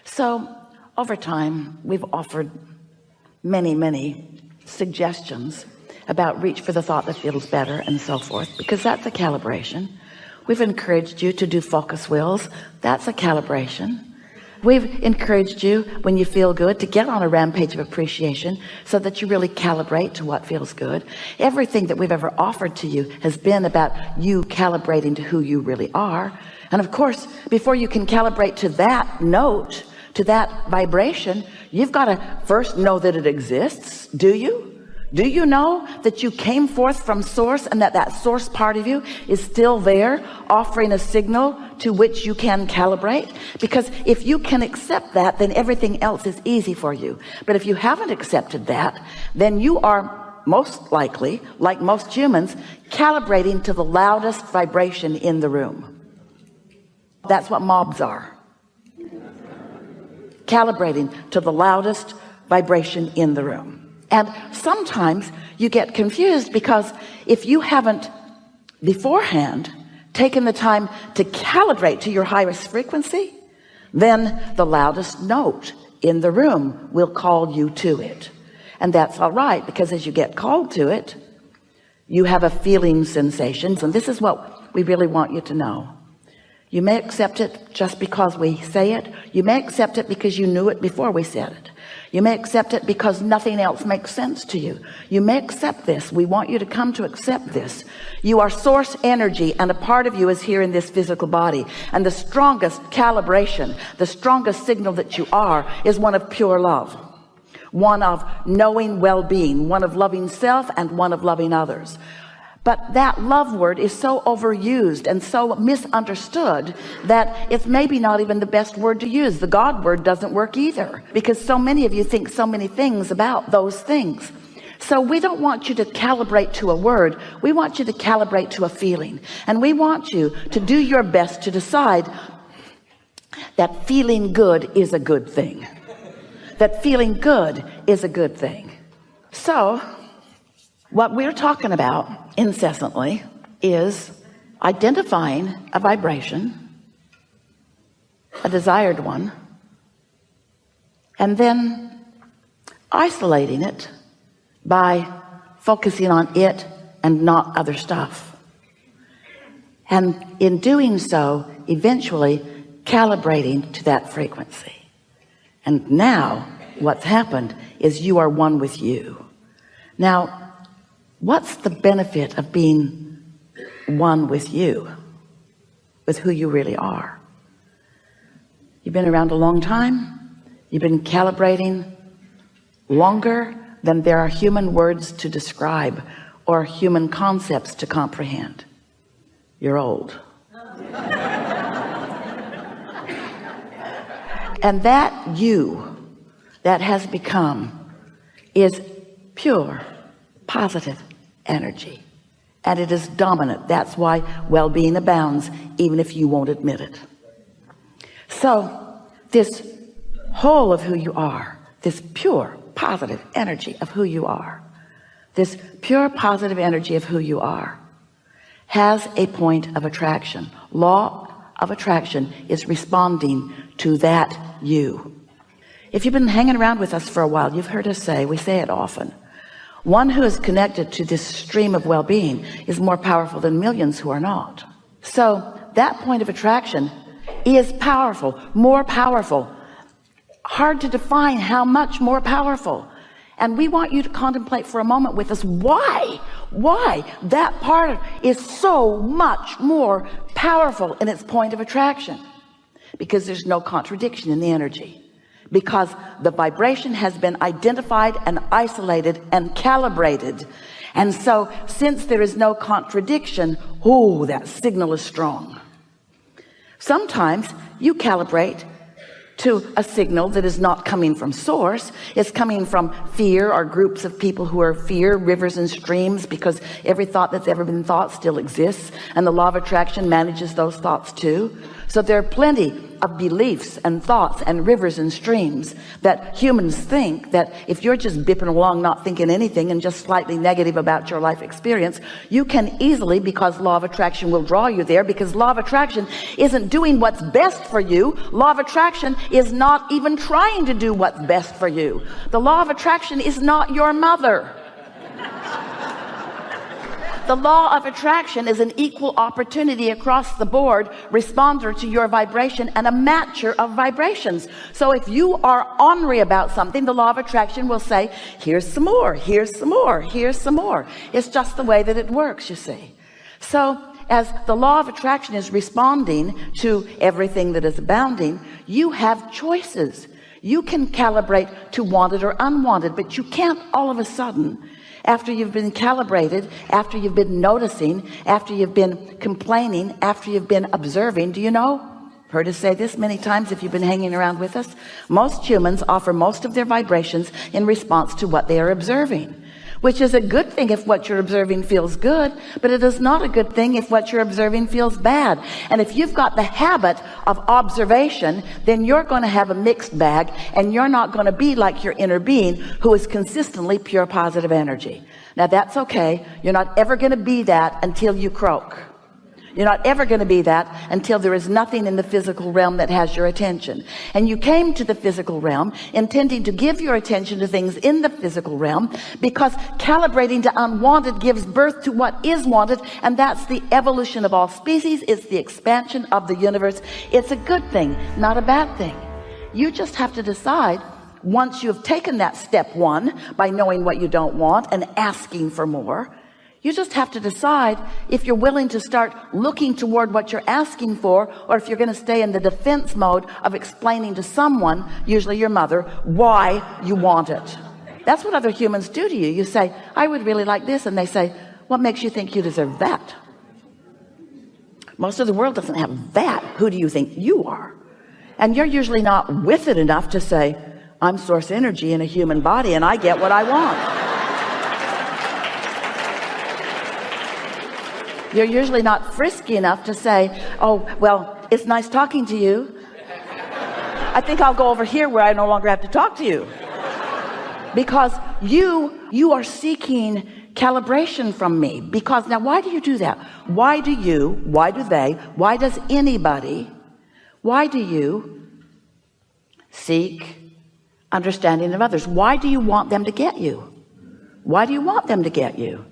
So over time, we've offered many suggestions about reach for the thought that feels better and so forth, because that's a calibration. We've encouraged you to do focus wheels. That's a calibration. We've encouraged you, when you feel good, to get on a rampage of appreciation so that you really calibrate to what feels good. Everything that we've ever offered to you has been about you calibrating to who you really are. And of course, before you can calibrate to that note, to that vibration, you've got to first know that it exists. Do you? Do you know that you came forth from source, and that that source part of you is still there, offering a signal to which you can calibrate? Because if you can accept that, then everything else is easy for you. But if you haven't accepted that, then you are most likely, like most humans, calibrating to the loudest vibration in the room. That's what mobs are. Calibrating to the loudest vibration in the room. And sometimes you get confused, because if you haven't beforehand taken the time to calibrate to your highest frequency, then the loudest note in the room will call you to it. And that's all right, because as you get called to it, you have a feeling sensation. And this is what we really want you to know. You may accept it just because we say it. You may accept it because you knew it before we said it. You may accept it because nothing else makes sense to you. You may accept this. We want you to come to accept this. You are source energy, and a part of you is here in this physical body. And the strongest calibration, the strongest signal that you are, is one of pure love, one of knowing well-being, one of loving self, and one of loving others. But that love word is so overused and so misunderstood that it's maybe not even the best word to use. The God word doesn't work either, because so many of you think so many things about those things. So we don't want you to calibrate to a word. We want you to calibrate to a feeling. And we want you to do your best to decide that feeling good is a good thing. That feeling good is a good thing. So what we're talking about incessantly is identifying a vibration, a desired one, and then isolating it by focusing on it and not other stuff. And in doing so, eventually calibrating to that frequency. And now what's happened is you are one with you. Now, what's the benefit of being one with you, with who you really are? You've been around a long time. You've been calibrating longer than there are human words to describe or human concepts to comprehend. You're old. And that you that has become is pure positive energy, and it is dominant. That's why well-being abounds, even if you won't admit it. So this whole of who you are, this pure positive energy of who you are, this pure positive energy of who you are, has a point of attraction. Law of attraction is responding to that you. If you've been hanging around with us for a while, you've heard us say, we say it often, one who is connected to this stream of well-being is more powerful than millions who are not. So that point of attraction is powerful, more powerful. Hard to define how much more powerful. And we want you to contemplate for a moment with us why that part is so much more powerful in its point of attraction. Because there's no contradiction in the energy. Because the vibration has been identified and isolated and calibrated. And so since there is no contradiction, that signal is strong. Sometimes you calibrate to a signal that is not coming from source. It's coming from fear, or groups of people who are fear, rivers and streams, because every thought that's ever been thought still exists, and the law of attraction manages those thoughts too. So there are plenty of beliefs and thoughts and rivers and streams that humans think that if you're just bipping along, not thinking anything and just slightly negative about your life experience, you can easily, because law of attraction will draw you there, because law of attraction isn't doing what's best for you. Law of attraction is not even trying to do what's best for you. The law of attraction is not your mother. The law of attraction is an equal opportunity across the board responder to your vibration and a matcher of vibrations. So if you are ornery about something, the law of attraction will say, here's some more, here's some more, here's some more. It's just the way that it works, you see. So as the law of attraction is responding to everything that is abounding, you have choices. You can calibrate to wanted or unwanted, but you can't all of a sudden, after you've been calibrated, after you've been noticing, after you've been complaining, after you've been observing. Do you know, heard us say this many times if you've been hanging around with us, most humans offer most of their vibrations in response to what they are observing, which is a good thing if what you're observing feels good, but it is not a good thing if what you're observing feels bad. And if you've got the habit of observation, then you're going to have a mixed bag, and you're not going to be like your inner being who is consistently pure positive energy. Now that's okay. You're not ever going to be that until you croak. You're not ever going to be that until there is nothing in the physical realm that has your attention. And you came to the physical realm intending to give your attention to things in the physical realm, because calibrating to unwanted gives birth to what is wanted, and that's the evolution of all species. It's the expansion of the universe. It's a good thing, not a bad thing. You just have to decide, once you've taken that step one by knowing what you don't want and asking for more, you just have to decide if you're willing to start looking toward what you're asking for, or if you're going to stay in the defense mode of explaining to someone, usually your mother, why you want it. That's what other humans do to you. You say, I would really like this, and they say, what makes you think you deserve that? Most of the world doesn't have that. Who do you think you are? And you're usually not with it enough to say, I'm source energy in a human body, and I get what I want. You're usually not frisky enough to say, oh, well, it's nice talking to you. I think I'll go over here where I no longer have to talk to you. Because you are seeking calibration from me. Because now, why do you do that? Why do they, why does anybody, why do you seek understanding of others? Why do you want them to get you? Why do you want them to get you?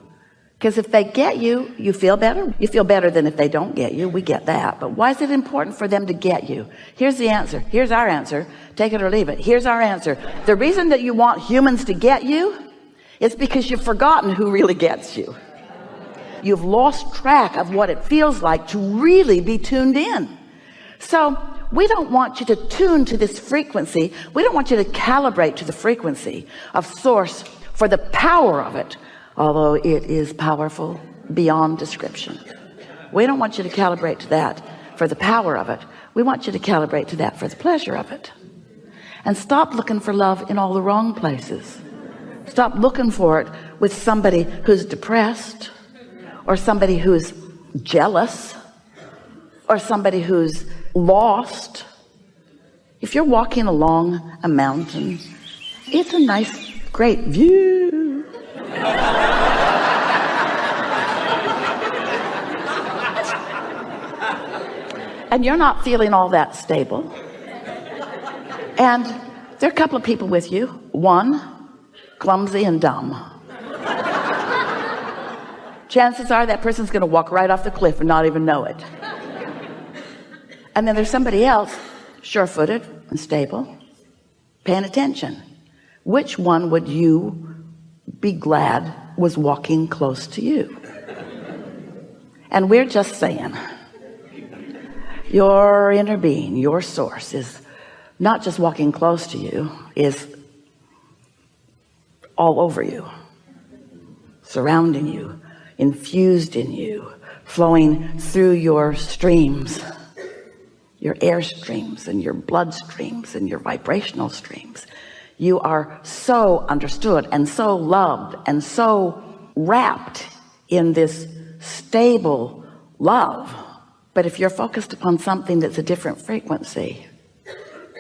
Because if they get you, you feel better. You feel better than if they don't get you. We get that. But why is it important for them to get you? Here's the answer. Here's our answer. Take it or leave it. Here's our answer. The reason that you want humans to get you is because you've forgotten who really gets you. You've lost track of what it feels like to really be tuned in. So we don't want you to tune to this frequency. We don't want you to calibrate to the frequency of source for the power of it, although it is powerful beyond description. We don't want you to calibrate to that for the power of it. We want you to calibrate to that for the pleasure of it. And stop looking for love in all the wrong places. Stop looking for it with somebody who's depressed, or somebody who's jealous, or somebody who's lost. If you're walking along a mountain, it's a nice, great view. And you're not feeling all that stable, and there are a couple of people with you. One, clumsy and dumb. Chances are that person's going to walk right off the cliff and not even know it. And then there's somebody else, sure-footed and stable, paying attention. Which one would you be glad was walking close to you? And we're just saying, your inner being, your source, is not just walking close to you, is all over you, surrounding you, infused in you, flowing through your streams, your air streams and your blood streams and your vibrational streams. You are so understood and so loved and so wrapped in this stable love But if you're focused upon something that's a different frequency,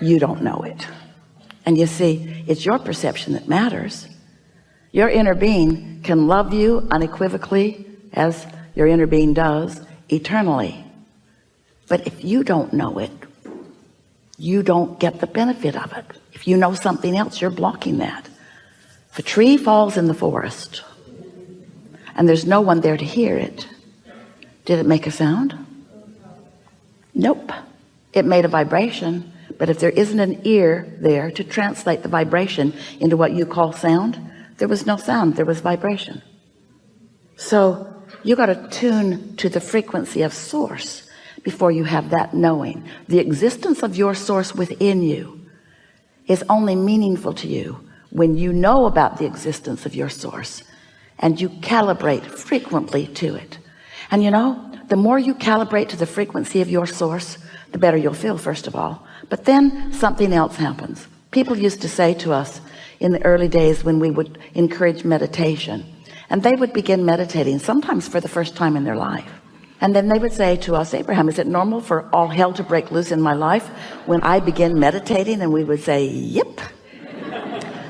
you don't know it. And you see, it's your perception that matters. Your inner being can love you unequivocally, as your inner being does, eternally. But if you don't know it, you don't get the benefit of it. If you know something else, you're blocking that. If a tree falls in the forest and there's no one there to hear it, did it make a sound? Nope. It made a vibration. But if there isn't an ear there to translate the vibration into what you call sound, there was no sound, there was vibration. So you got to tune to the frequency of source before you have that knowing. The existence of your source within you is only meaningful to you when you know about the existence of your source and you calibrate frequently to it. And you know, the more you calibrate to the frequency of your source, the better you'll feel, first of all. But then something else happens. People used to say to us in the early days when we would encourage meditation, and they would begin meditating sometimes for the first time in their life, and then they would say to us, Abraham, is it normal for all hell to break loose in my life when I begin meditating? And we would say, yep.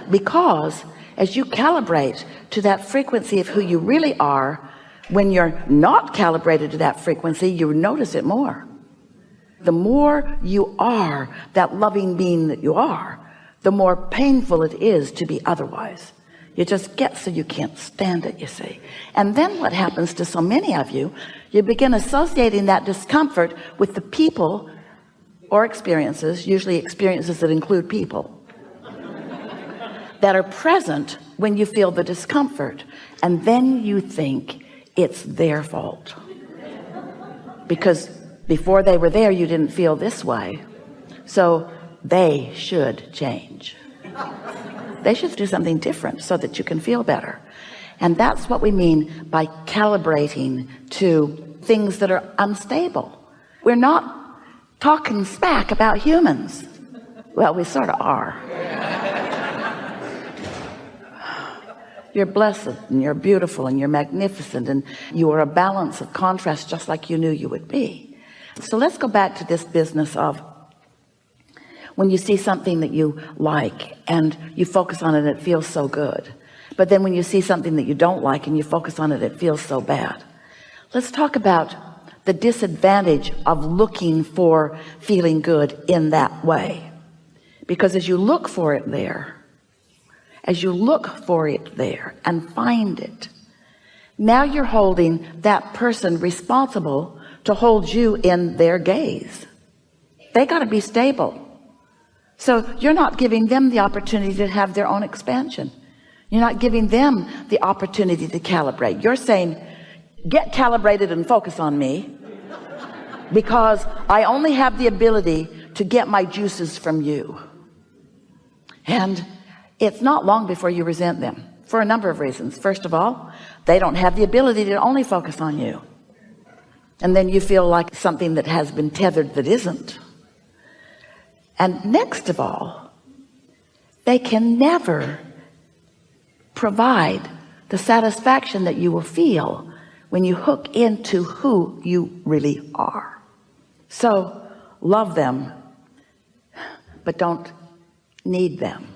Because as you calibrate to that frequency of who you really are, when you're not calibrated to that frequency, you notice it more. The more you are that loving being that you are, the more painful it is to be otherwise. You just get so you can't stand it, you see. And then what happens to so many of you, you begin associating that discomfort with the people or experiences, usually experiences that include people, that are present when you feel the discomfort. And then you think it's their fault. Because before they were there, you didn't feel this way. So they should change. They should do something different so that you can feel better. And that's what we mean by calibrating to things that are unstable. We're not talking smack about humans. Well, we sort of are. You're blessed and you're beautiful and you're magnificent and you are a balance of contrast just like you knew you would be. So let's go back to this business of when you see something that you like and you focus on it, it feels so good. But then when you see something that you don't like and you focus on it, it feels so bad. Let's talk about the disadvantage of looking for feeling good in that way. Because as you look for it there, and find it, now you're holding that person responsible to hold you in their gaze. They got to be stable. So you're not giving them the opportunity to have their own expansion. You're not giving them the opportunity to calibrate. You're saying, get calibrated and focus on me because I only have the ability to get my juices from you. And it's not long before you resent them for a number of reasons. First of all, they don't have the ability to only focus on you. And then you feel like something that has been tethered that isn't. And next of all, they can never provide the satisfaction that you will feel when you hook into who you really are. So love them, but don't need them.